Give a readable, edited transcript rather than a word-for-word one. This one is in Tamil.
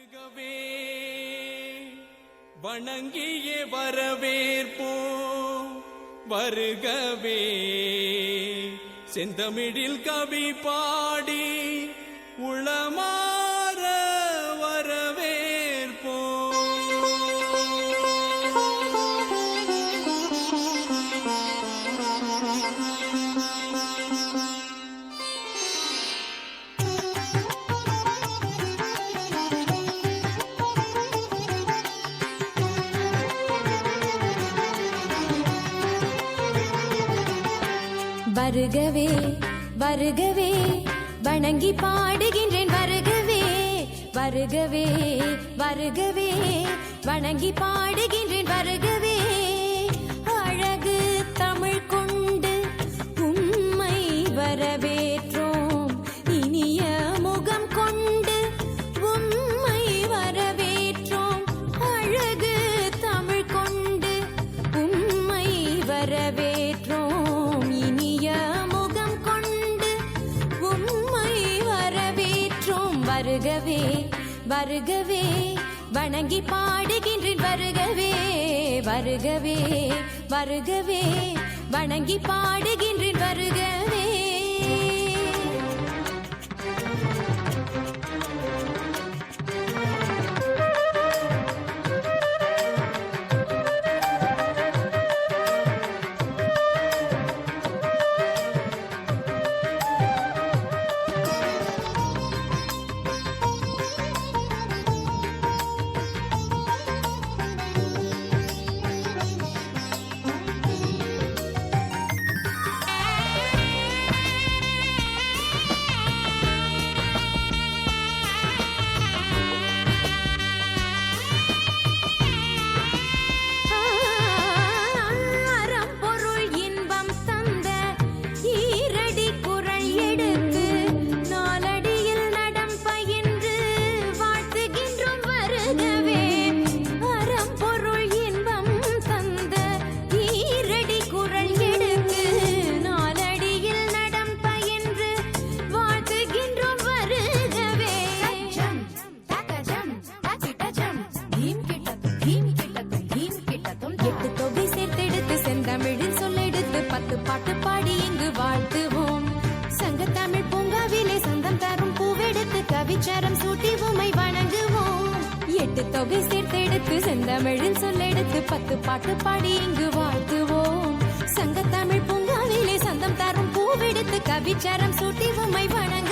வருகவே வணங்கியே வரவேற்போம் வருகவே செந்தமிழில் கவி பாடி உளமாற வரவேற்போம். வருகவே வருகவே வணங்கி பாடுகின்றேன் வருகவே வருகவே வருகவே வணங்கி பாடுகின்றேன் வருகவே அழகு தமிழ் கொண்டு உம்மை வரவேற்றோம் இனிய முகம் கொண்டு உம்மை வரவேற்றோம் அழகு தமிழ் கொண்டு உம்மை வரவேற்றோம் வருகவே வருகவே வணங்கி பாடுகின்றேன் வருகவே வருகவே வருகவே வணங்கி பாடுகின்றேன் வருகவே. பாட்டு பாடி இங்கு வாழ்த்துவோம் சங்கத்தமிழ் பூங்காவிலே சந்தம் தரும் பூவெடுத்து கவிச்சாரம் சூட்டி உமை வணங்குவோம் 8 தொகை சேர்த்தெடுத்து செந்தமிழில் சொல்லெடுத்து 10 பாட்டு பாடி இங்கு வாழ்த்துவோம் சங்கத்தமிழ் பூங்காவிலே சந்தம் தரும் பூவெடுத்து கவிச்சாரம் சூட்டி உமை வணங்குவோம்.